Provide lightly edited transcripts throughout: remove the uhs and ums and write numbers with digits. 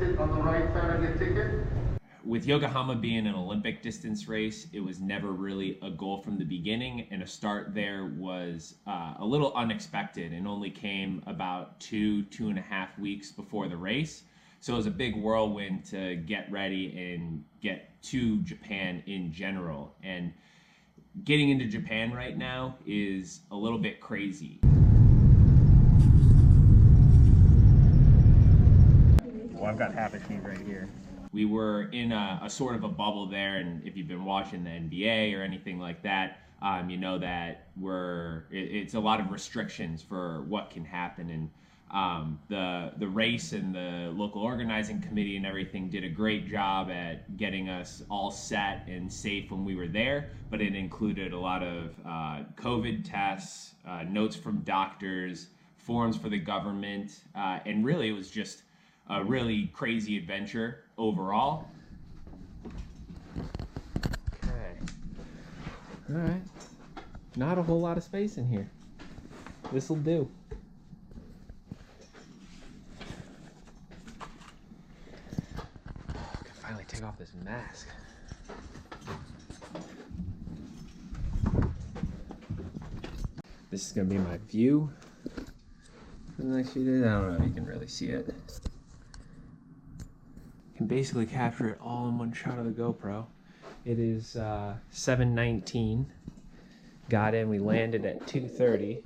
it on the right side of your ticket. With Yokohama being an Olympic distance race, it was never really a goal from the beginning, and a start there was a little unexpected and only came about 2.5 weeks before the race. So it was a big whirlwind to get ready and get to Japan in general. And getting into Japan right now is a little bit crazy. Well, I've got half a sheet right here. We were in a sort of a bubble there, and if you've been watching the NBA or anything like that, you know that it's a lot of restrictions for what can happen. And the race and the local organizing committee and everything did a great job at getting us all set and safe when we were there, but it included a lot of COVID tests, notes from doctors, forms for the government, and really it was just a really crazy adventure overall. Okay. All right. Not a whole lot of space in here. This'll do. I can finally take off this mask. This is gonna be my view for the next few days. I don't know if you can really see it. Can basically capture it all in one shot of the GoPro. It is 7:19. Got in, we landed at 2:30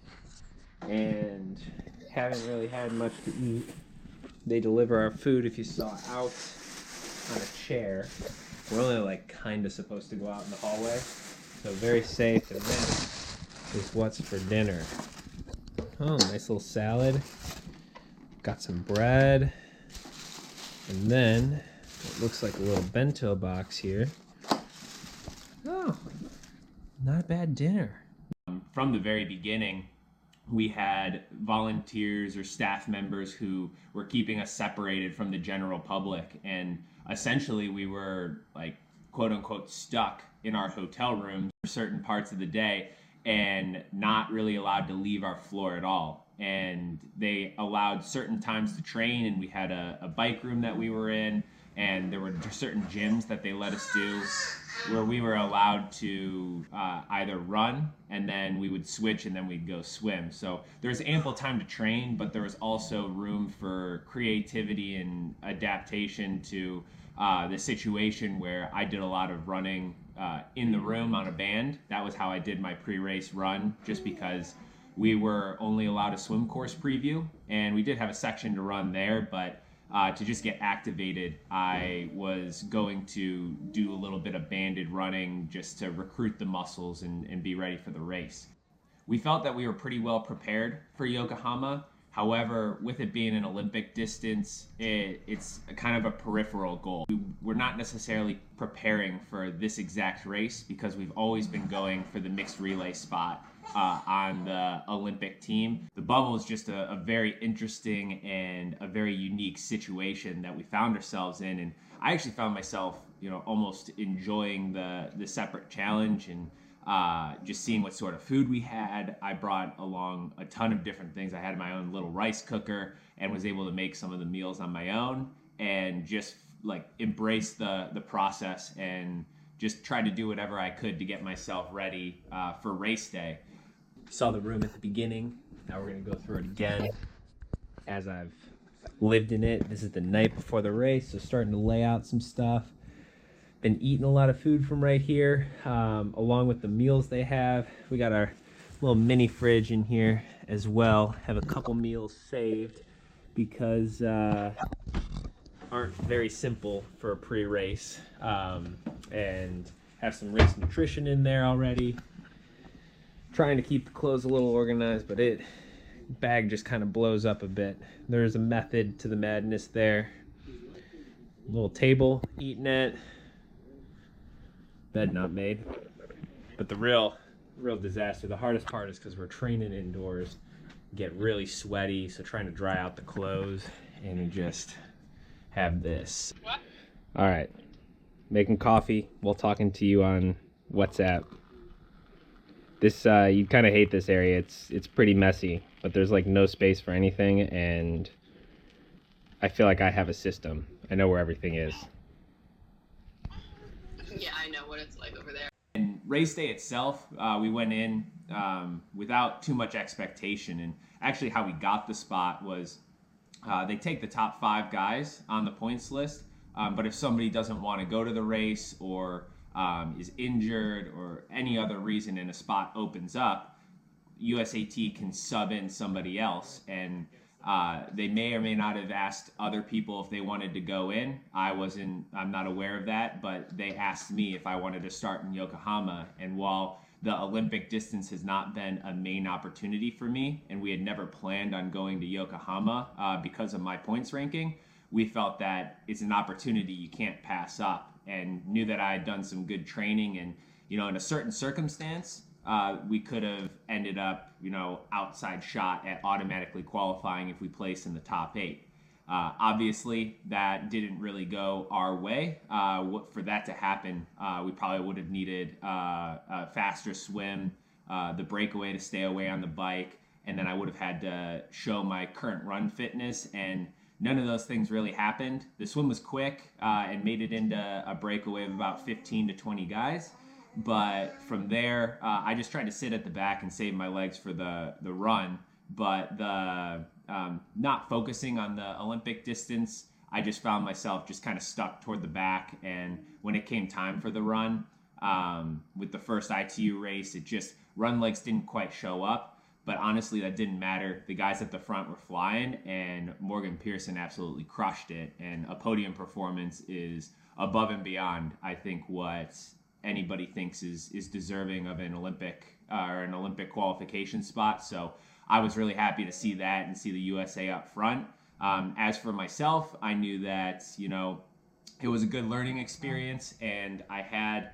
and haven't really had much to eat. They deliver our food, if you saw, out on a chair. We're only like kind of supposed to go out in the hallway, so very safe. And this is what's for dinner. Oh, nice little salad. Got some bread. And then it looks like a little bento box here. Oh, not a bad dinner. From the very beginning, we had volunteers or staff members who were keeping us separated from the general public, and essentially we were like quote unquote stuck in our hotel rooms for certain parts of the day and not really allowed to leave our floor at all. And they allowed certain times to train, and we had a bike room that we were in, and there were certain gyms that they let us do where we were allowed to either run and then we would switch and then we'd go swim. So there was ample time to train, but there was also room for creativity and adaptation to the situation where I did a lot of running in the room on a band. That was how I did my pre-race run, just because we were only allowed a swim course preview, and we did have a section to run there, but to just get activated, I was going to do a little bit of banded running just to recruit the muscles and be ready for the race. We felt that we were pretty well prepared for Yokohama. However, with it being an Olympic distance, it's kind of a peripheral goal. We're not necessarily preparing for this exact race because we've always been going for the mixed relay spot on the Olympic team. The bubble is just a very interesting and a very unique situation that we found ourselves in, and I actually found myself, almost enjoying the separate challenge and just seeing what sort of food we had. I brought along a ton of different things. I had my own little rice cooker and was able to make some of the meals on my own and just like embrace the process and just try to do whatever I could to get myself ready for race day. Saw the room at the beginning. Now we're gonna go through it again as I've lived in it. This is the night before the race, so starting to lay out some stuff. Been eating a lot of food from right here, along with the meals they have. We got our little mini fridge in here as well. Have a couple meals saved because aren't very simple for a pre-race, and have some race nutrition in there already. Trying to keep the clothes a little organized, but bag just kind of blows up a bit. There's a method to the madness there. Little table, eating it. Bed not made. But the real disaster, the hardest part is because we're training indoors, get really sweaty, so trying to dry out the clothes, and we just have this. What? All right, making coffee while talking to you on WhatsApp. This you kind of hate this area. It's pretty messy, but there's like no space for anything, and I feel like I have a system. I know where everything is. Yeah, I know what it's like over there. And race day itself, we went in without too much expectation. And actually, how we got the spot was they take the top 5 guys on the points list. But if somebody doesn't want to go to the race or is injured or any other reason and a spot opens up, USAT can sub in somebody else. And they may or may not have asked other people if they wanted to go in. I'm not aware of that, but they asked me if I wanted to start in Yokohama. And while the Olympic distance has not been a main opportunity for me, and we had never planned on going to Yokohama because of my points ranking, we felt that it's an opportunity you can't pass up, and knew that I had done some good training. And, in a certain circumstance, we could have ended up, outside shot at automatically qualifying if we placed in the top 8. Obviously, that didn't really go our way. For that to happen, we probably would have needed a faster swim, the breakaway to stay away on the bike, and then I would have had to show my current run fitness, and none of those things really happened. The swim was quick and made it into a breakaway of about 15 to 20 guys. But from there, I just tried to sit at the back and save my legs for the run. But the not focusing on the Olympic distance, I just found myself just kind of stuck toward the back. And when it came time for the run, with the first ITU race, run legs didn't quite show up. But honestly, that didn't matter. The guys at the front were flying, and Morgan Pearson absolutely crushed it. And a podium performance is above and beyond, I think, what anybody thinks is deserving of an Olympic or an Olympic qualification spot. So I was really happy to see that and see the USA up front. As for myself, I knew that, it was a good learning experience, and I had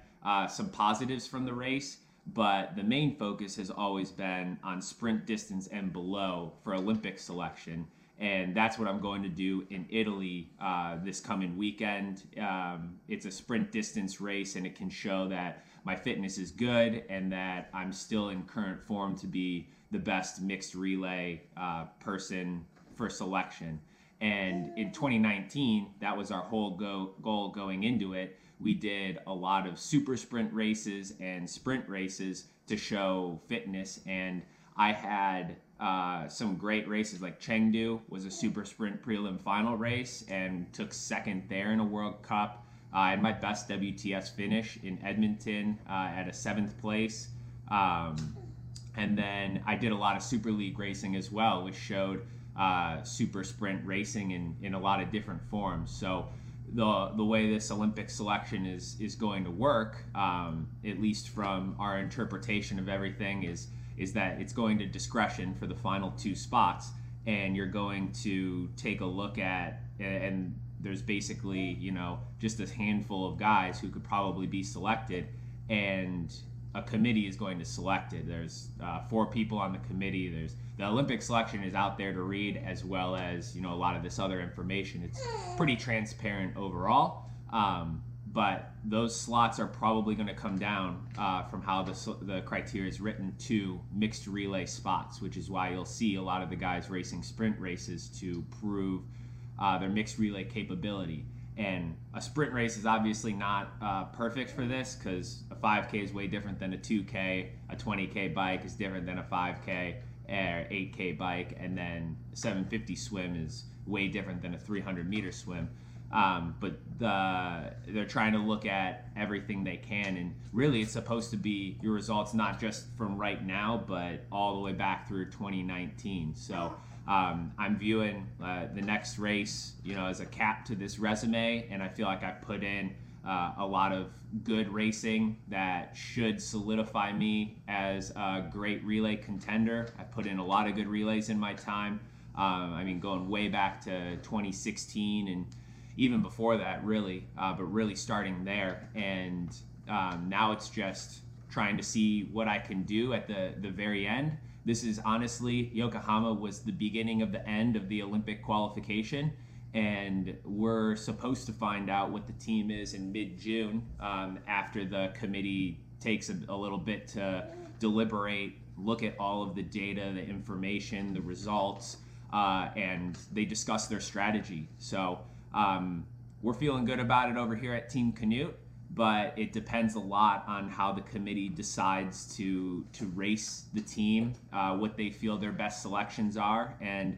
some positives from the race, but the main focus has always been on sprint distance and below for Olympic selection. And that's what I'm going to do in Italy this coming weekend. It's a sprint distance race, and it can show that my fitness is good and that I'm still in current form to be the best mixed relay person for selection. And in 2019, that was our whole goal going into it. We did a lot of super sprint races and sprint races to show fitness, and I had some great races. Like Chengdu was a super sprint prelim final race and took second there in a World Cup. I had my best WTS finish in Edmonton at a 7th place. And then I did a lot of Super League racing as well, which showed super sprint racing in a lot of different forms. So the way this Olympic selection is going to work, at least from our interpretation of everything, is that it's going to discretion for the final 2 spots, and you're going to take a look at, and there's basically, just a handful of guys who could probably be selected, and a committee is going to select it. There's 4 people on the committee. The Olympic selection is out there to read, as well as, a lot of this other information. It's pretty transparent overall. But those slots are probably going to come down from how the criteria is written to mixed relay spots, which is why you'll see a lot of the guys racing sprint races to prove their mixed relay capability. And a sprint race is obviously not perfect for this, because a 5K is way different than a 2K, a 20K bike is different than a 5K or 8K bike, and then a 750 swim is way different than a 300-meter swim. But they're trying to look at everything they can, and really it's supposed to be your results not just from right now, but all the way back through 2019. So I'm viewing the next race, as a cap to this resume, and I feel like I put in a lot of good racing that should solidify me as a great relay contender. I put in a lot of good relays in my time. Going way back to 2016 and even before that, really, but really starting there. And now it's just trying to see what I can do at the very end. This is honestly, Yokohama was the beginning of the end of the Olympic qualification, and we're supposed to find out what the team is in mid-June after the committee takes a little bit to deliberate, look at all of the data, the information, the results, and they discuss their strategy. So we're feeling good about it over here at Team Canute, but it depends a lot on how the committee decides to race the team, what they feel their best selections are, and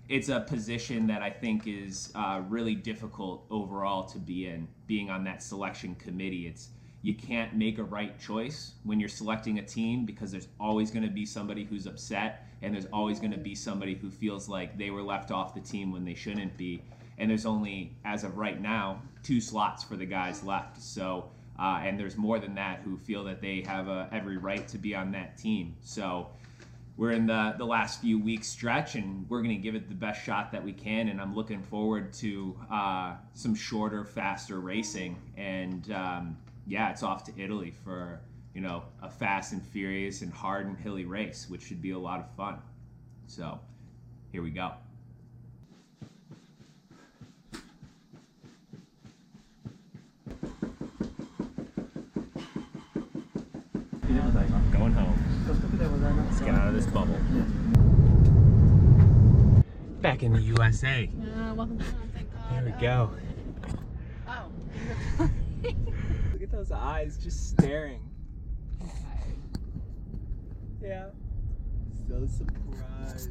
it's a position that I think is really difficult overall to be in, being on that selection committee. You can't make a right choice when you're selecting a team because there's always going to be somebody who's upset, and there's always going to be somebody who feels like they were left off the team when they shouldn't be. And there's only, as of right now, 2 slots for the guys left. So, and there's more than that who feel that they have every right to be on that team. So we're in the last few weeks stretch, and we're going to give it the best shot that we can. And I'm looking forward to some shorter, faster racing. And yeah, it's off to Italy for, a fast and furious and hard and hilly race, which should be a lot of fun. So here we go. Going home. Let's get out of this bubble. Back in the USA. Welcome home, thank God. There we go. Oh. Look at those eyes just staring. Yeah. So surprised.